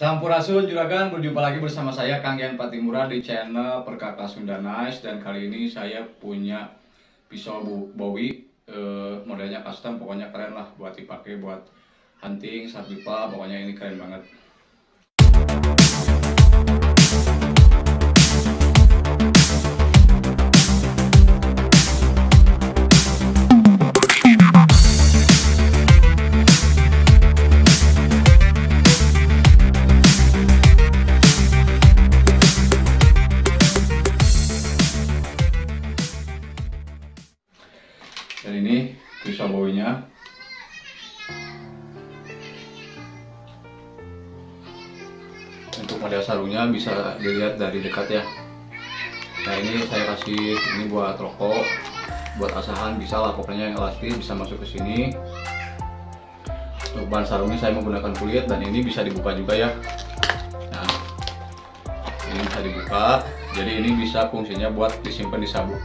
Sampurasun Juragan, berjumpa lagi bersama saya Kang Yan Patimura di channel Perkaka Sunda Nice. Dan kali ini saya punya pisau Bowie, modelnya custom, pokoknya keren lah buat dipakai buat hunting, sarpipa, pokoknya ini keren banget. Dan ini pisau Bowie-nya. Untuk model sarungnya bisa dilihat dari dekat ya. Nah ini saya kasih ini buat rokok, buat asahan bisa lah, pokoknya yang elastis bisa masuk ke sini. Untuk bahan sarungnya saya menggunakan kulit dan ini bisa dibuka juga ya. Nah ini bisa dibuka, jadi ini bisa fungsinya buat disimpan di sabuk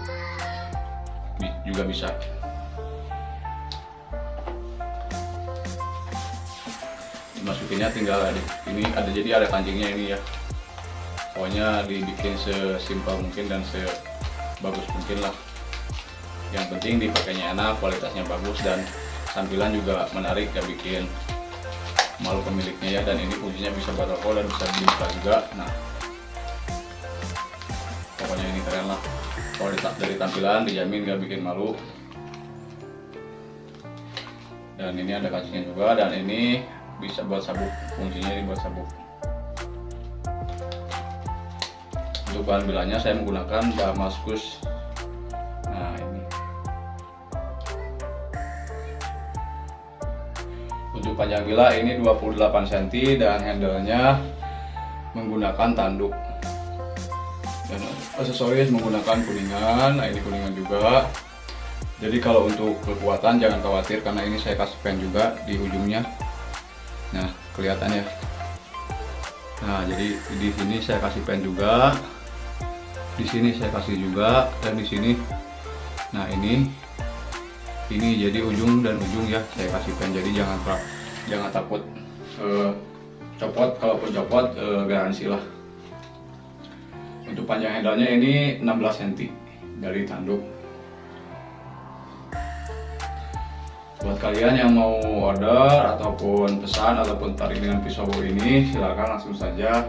juga bisa. Masukinnya tinggal ini ada, jadi ada kancingnya ini ya, pokoknya dibikin sesimpel mungkin dan sebagus mungkin lah. Yang penting dipakainya enak, kualitasnya bagus dan tampilan juga menarik, gak bikin malu pemiliknya ya. Dan ini fungsinya bisa buat rokok dan bisa dibuka juga. Nah pokoknya ini keren lah, kualitas dari tampilan dijamin gak bikin malu. Dan ini ada kancingnya juga, dan ini bisa buat sabuk, fungsinya ini buat sabuk. Untuk bahan bilanya saya menggunakan Damaskus. Nah ini untuk panjang bila ini 28 cm dan handle-nya menggunakan tanduk. Dan aksesoris menggunakan kuningan. Nah ini kuningan juga. Jadi kalau untuk kekuatan jangan khawatir karena ini saya kasih pen juga di ujungnya. Nah kelihatan ya. Nah jadi di sini saya kasih pen juga, di sini saya kasih juga, dan di sini. Nah ini jadi ujung dan ujung ya saya kasih pen. Jadi jangan takut copot, kalaupun copot garansi lah. Untuk panjang handle-nya ini 16 cm dari tanduk. Buat kalian yang mau order ataupun pesan ataupun tarik dengan pisau Bowie ini, silakan langsung saja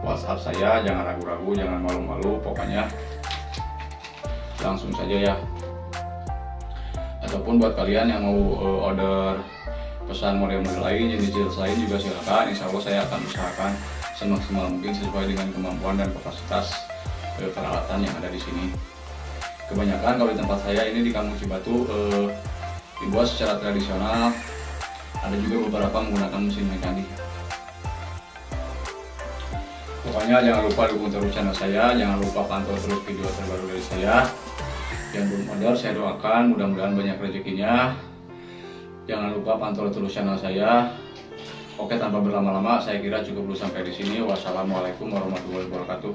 WhatsApp saya, jangan ragu-ragu, jangan malu-malu, pokoknya langsung saja ya. Ataupun buat kalian yang mau order pesan model-model lain, jenis-jenis lain juga silakan. Insya Allah saya akan usahakan semaksimal mungkin sesuai dengan kemampuan dan kapasitas peralatan yang ada di sini. Kebanyakan kalau di tempat saya ini di Kampung Cibatu dibuat secara tradisional, ada juga beberapa menggunakan mesin mekanik. Pokoknya jangan lupa dukung terus channel saya, jangan lupa pantau terus video terbaru dari saya. Yang belum order saya doakan mudah-mudahan banyak rezekinya. Jangan lupa pantau terus channel saya. Oke, tanpa berlama-lama saya kira cukup dulu sampai di sini. Wassalamualaikum warahmatullahi wabarakatuh.